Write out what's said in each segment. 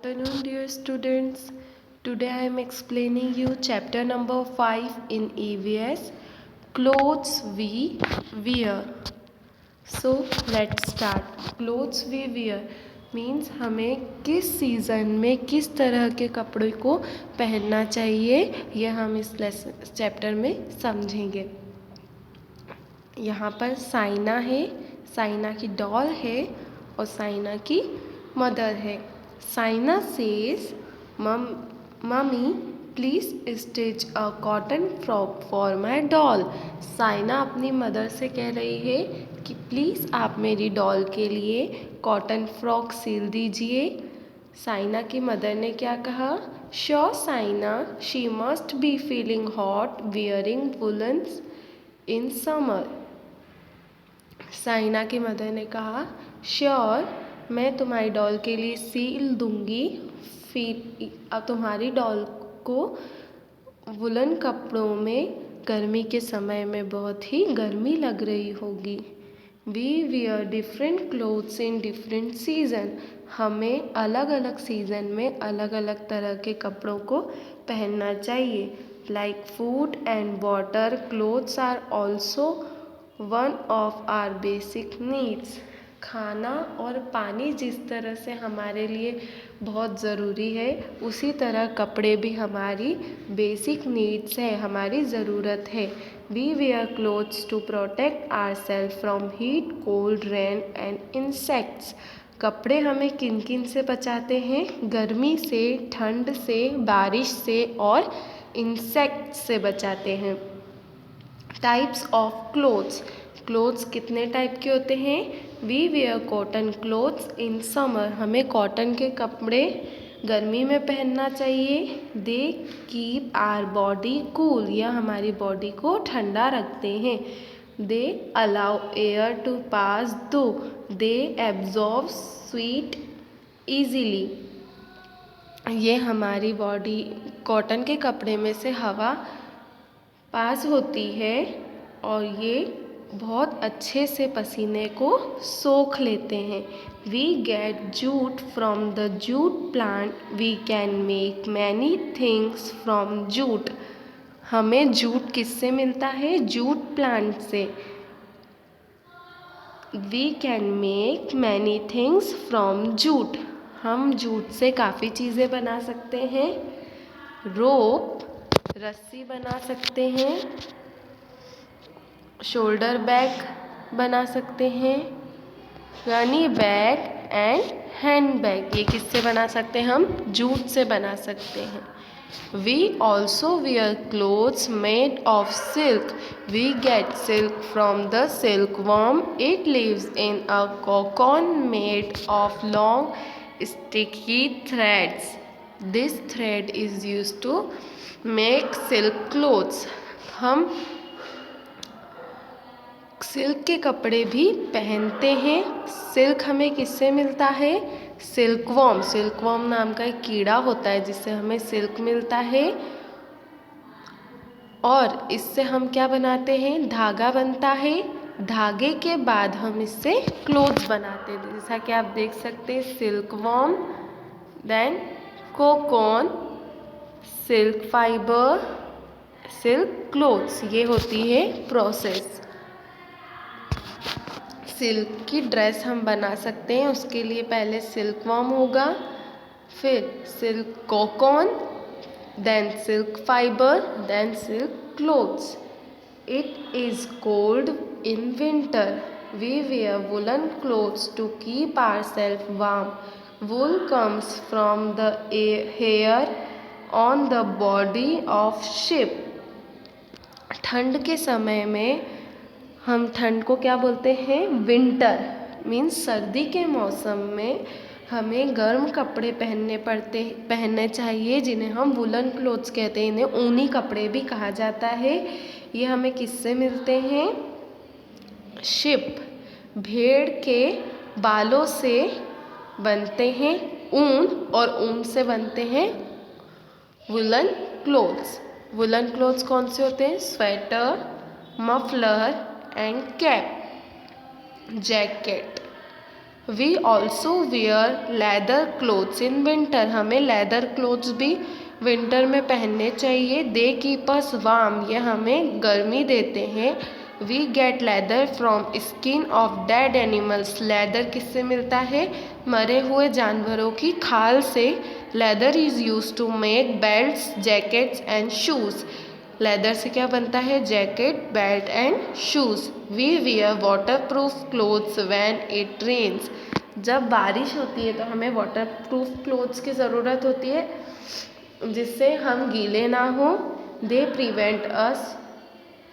Afternoon, dear students. Today I am explaining you chapter number 5 in EVS, clothes we wear. So let's start. Clothes we wear means हमें किस season में किस तरह के कपड़े को पहनना चाहिए, यह हम इस चैप्टर में समझेंगे। यहाँ पर साइना है, साइना की डॉल है और साइना की मदर है। Saina says, mummy please stitch a cotton frock for my doll. Saina अपनी मदर से कह रही है कि प्लीज़ आप मेरी डॉल के लिए कॉटन फ्रॉक सिल दीजिए। साइना की मदर ने क्या कहा? Sure Saina, she must be feeling hot wearing woollens in summer. Saina की मदर ने कहा, श्योर, मैं तुम्हारी डॉल के लिए सील दूंगी। फिर अब तुम्हारी डॉल को वुलन कपड़ों में गर्मी के समय में बहुत ही गर्मी लग रही होगी। We wear different clothes in different season. हमें अलग अलग सीज़न में अलग अलग तरह के कपड़ों को पहनना चाहिए। Like food and water, clothes are also one of our basic needs. खाना और पानी जिस तरह से हमारे लिए बहुत ज़रूरी है, उसी तरह कपड़े भी हमारी बेसिक नीड्स है, हमारी ज़रूरत है। We wear clothes to protect our self from heat, cold, rain and insects. कपड़े हमें किन किन से बचाते हैं? गर्मी से, ठंड से, बारिश से और इंसेक्ट से बचाते हैं। Types of clothes. क्लोथ्स कितने टाइप के होते हैं? We wear cotton clothes in summer. हमें कॉटन के कपड़े गर्मी में पहनना चाहिए। They keep our body cool. यह हमारी बॉडी को ठंडा रखते हैं। They allow air to pass through. They absorb sweat easily. ये हमारी बॉडी, कॉटन के कपड़े में से हवा पास होती है और ये बहुत अच्छे से पसीने को सोख लेते हैं। We get jute from the jute plant. We can make many things from jute. हमें जूट किससे मिलता है? जूट प्लांट से। We can make many things from jute. हम जूट से काफ़ी चीज़ें बना सकते हैं। रोप, रस्सी बना सकते हैं। शोल्डर बैग बना सकते हैं। Gunny bag and hand bag. ये किससे बना सकते हैं? हम जूट से बना सकते हैं। We also wear clothes made of silk. We get silk from the silkworm. It lives in a cocoon made of long, sticky threads. This thread is used to make silk clothes. हम silk के कपड़े भी पहनते हैं। Silk हमें किससे मिलता है? सिल्कवॉर्म। सिल्कवॉर्म नाम का एक कीड़ा होता है जिससे हमें सिल्क मिलता है और इससे हम क्या बनाते हैं? धागा बनता है। धागे के बाद हम इससे क्लोथ्स बनाते हैं। जैसा कि आप देख सकते हैं, silkworm, then cocoon, silk fibre, silk clothes. ये होती है प्रोसेस। सिल्क की ड्रेस हम बना सकते हैं। उसके लिए पहले सिल्कवॉर्म होगा, फिर silk cocoon, then silk fibre, then silk clothes. It is cold in winter. We wear woollen clothes to keep our self warm. Wool comes from the hair on the body of sheep. ठंड के समय में हम ठंड को क्या बोलते हैं? विंटर। मीन्स सर्दी के मौसम में हमें गर्म कपड़े पहनने चाहिए, जिन्हें हम वुलन क्लोथ्स कहते हैं। इन्हें ऊनी कपड़े भी कहा जाता है। ये हमें किससे मिलते हैं? शिप, भेड़ के बालों से बनते हैं ऊन, और ऊन से बनते हैं वुलन क्लोथ्स। वुलन क्लोथ्स कौन से होते हैं? Sweater, muffler and cap, jacket. We also wear leather clothes in winter, हमें लेदर क्लोथ्स भी विंटर में पहनने चाहिए। दे कीप अस वार्म, ये हमें गर्मी देते हैं। We get leather from skin of dead animals, leather किससे मिलता है? मरे हुए जानवरों की खाल से। Leather is use to make belts, jackets and shoes, leather से क्या बनता है? Jacket, belt and shoes. We wear waterproof clothes when it rains, जब बारिश होती है तो हमें वाटर प्रूफ क्लोथ्स की ज़रूरत होती है जिससे हम गीले ना हो। They prevent us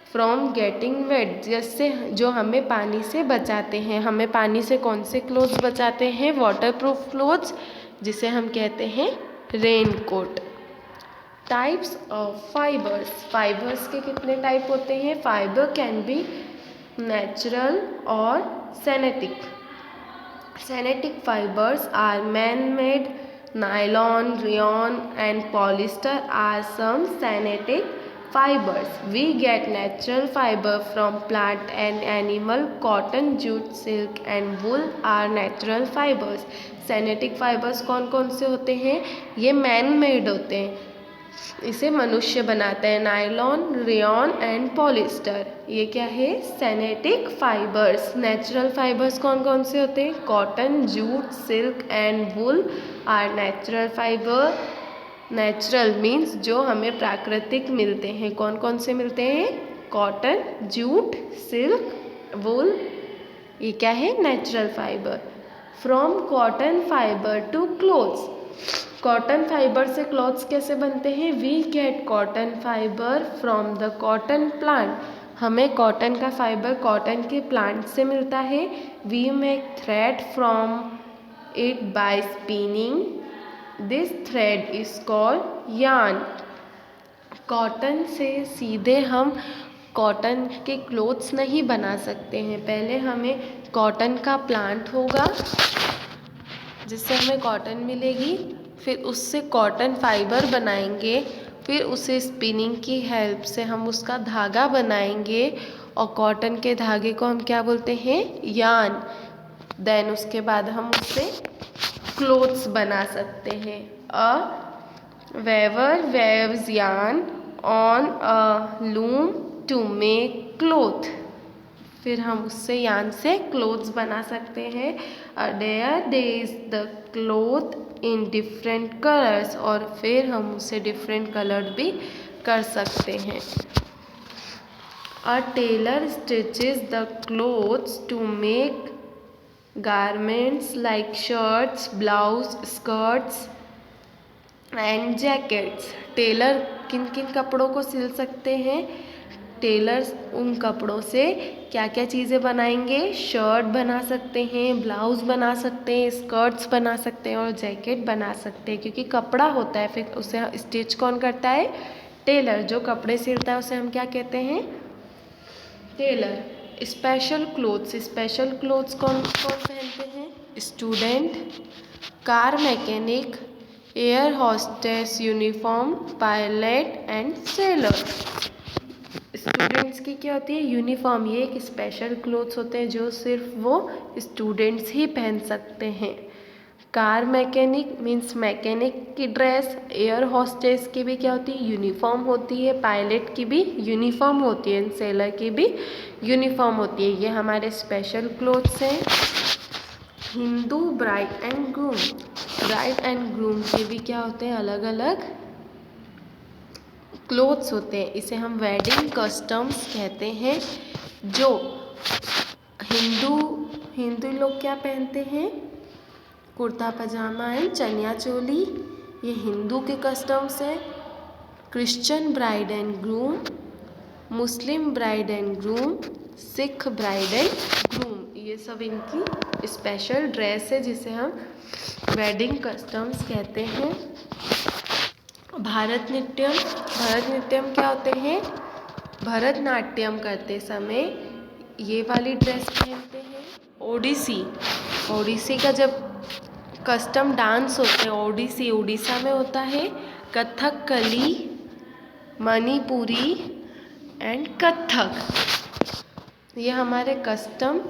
from getting wait, जिससे जो हमें पानी से बचाते हैं। हमें पानी से कौन से क्लोथ्स बचाते हैं? वाटर प्रूफ क्लोथ्स, जिसे हम कहते हैं raincoat. Types of fibres, fibres के कितने टाइप होते हैं? फाइबर कैन बी नेचुरल और synthetic. Synthetic fibres are man made, nylon, rayon and polyester are some synthetic fibers. We get natural fiber from plant and animal. Cotton, jute, silk and wool are natural fibers. Synthetic fibers कौन कौन से होते हैं? ये man made होते हैं, इसे मनुष्य बनाते हैं। नायलॉन, रेयॉन एंड पॉलिस्टर, ये क्या है? Synthetic fibres. नेचुरल फाइबर्स कौन कौन से होते हैं? Cotton, jute, silk and wool are natural fibre. Natural means जो हमें प्राकृतिक मिलते हैं। कौन कौन से मिलते हैं? कॉटन, जूट, सिल्क, वुल, ये क्या है? Natural fibre. From cotton fibre to clothes, cotton fibre से क्लॉथ्स कैसे बनते हैं? We get cotton fibre from the cotton plant, हमें कॉटन का फाइबर कॉटन के प्लांट से मिलता है। We make thread from it by spinning, this thread is called yarn. Cotton से सीधे हम कॉटन के क्लोथ्स नहीं बना सकते हैं, पहले हमें कॉटन का प्लांट होगा जिससे हमें कॉटन मिलेगी, फिर उससे कॉटन फाइबर बनाएंगे, फिर उसे स्पिनिंग की हेल्प से हम उसका धागा बनाएंगे और कॉटन के धागे को हम क्या बोलते हैं? यार्न। देन उसके बाद हम उससे क्लोथ्स बना सकते हैं। A weaver weaves yarn on a loom to make cloth, फिर हम उससे यार्न से क्लोथ्स बना सकते हैं। A dyer dyes the cloth in different colours, और फिर हम उसे डिफरेंट कलर भी कर सकते हैं। A tailor stitches the clothes to make garments like shirts, blouse, skirts and jackets. Tailor किन किन कपड़ों को सिल सकते हैं? टेलर्स उन कपड़ों से क्या क्या चीज़ें बनाएंगे? शर्ट बना सकते हैं, ब्लाउज बना सकते हैं, स्कर्ट्स बना सकते हैं और जैकेट बना सकते हैं, क्योंकि कपड़ा होता है, फिर उसे स्टिच कौन करता है? टेलर। जो कपड़े सिलता है उसे हम क्या कहते हैं? Tailor. Special clothes, special clothes कौन कौन पहनते हैं? Student, car mechanic, air hostess uniform, pilot and sailor. Students की क्या होती है? यूनिफॉर्म। ये एक स्पेशल क्लोथ्स होते हैं जो सिर्फ वो स्टूडेंट्स ही पहन सकते हैं। कार मैकेनिक मीन्स मैकेनिक की ड्रेस। एयर हॉस्टेस की भी क्या होती है? यूनिफॉर्म होती है। पायलट की भी यूनिफॉर्म होती है। सेलर की भी यूनिफॉर्म होती है। ये हमारे स्पेशल क्लोथ्स हैं। Hindu bride and groom, bride and groom के भी क्या होते हैं? अलग अलग क्लोथ्स होते हैं। इसे हम वेडिंग कस्टम्स कहते हैं। जो हिंदू लोग क्या पहनते हैं? कुर्ता पजामा एंड चनिया चोली, ये हिंदू के कस्टम्स हैं। Christian bride and groom, Muslim bride and groom, Sikh bride and groom, ये सब इनकी स्पेशल ड्रेस है जिसे हम वेडिंग कस्टम्स कहते हैं। भरतनाट्यम क्या होते हैं? भरतनाट्यम करते समय ये वाली ड्रेस पहनते हैं। ओडिसी का जब कस्टम डांस होते हैं, ओडिसी उड़ीसा में होता है। कथकली, मणिपुरी एंड कथक, ये हमारे कस्टम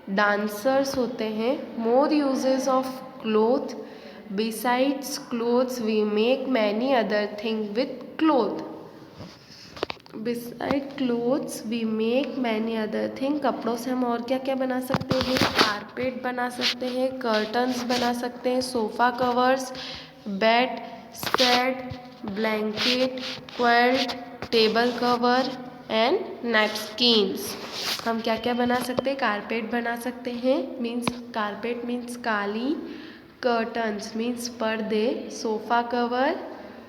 डांसर्स होते हैं। More uses of cloth, besides clothes we make many other thing with cloth. Besides clothes we make many other thing, कपड़ों से हम और क्या क्या बना सकते हैं? कारपेट बना सकते हैं, कर्टन्स बना सकते हैं, sofa covers, bed spread, blanket, quilt, table cover and napkins. हम क्या क्या बना सकते हैं? कारपेट बना सकते हैं, मीन्स कारपेट मीन्स कालीन, कर्टन्स मीन्स पर्दे, सोफ़ा कवर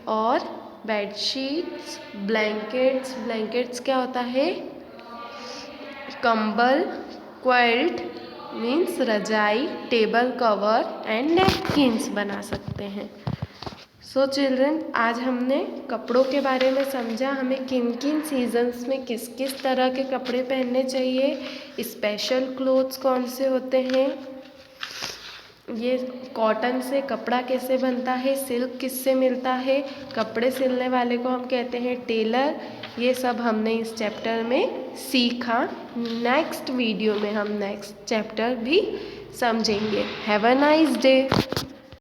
और बेडशीट्स, ब्लैंकेट्स, ब्लैंकेट्स क्या होता है? कंबल, क्विल्ट मीन्स रजाई, टेबल कवर एंड नैपकिन्स बना सकते हैं। सो चिल्ड्रन, आज हमने कपड़ों के बारे में समझा, हमें किन किन सीजन्स में किस किस तरह के कपड़े पहनने चाहिए, स्पेशल क्लोथ्स कौन से होते हैं, ये कॉटन से कपड़ा कैसे बनता है, सिल्क किससे मिलता है, कपड़े सिलने वाले को हम कहते हैं टेलर। ये सब हमने इस चैप्टर में सीखा। नेक्स्ट वीडियो में हम नेक्स्ट चैप्टर भी समझेंगे। Have a nice day.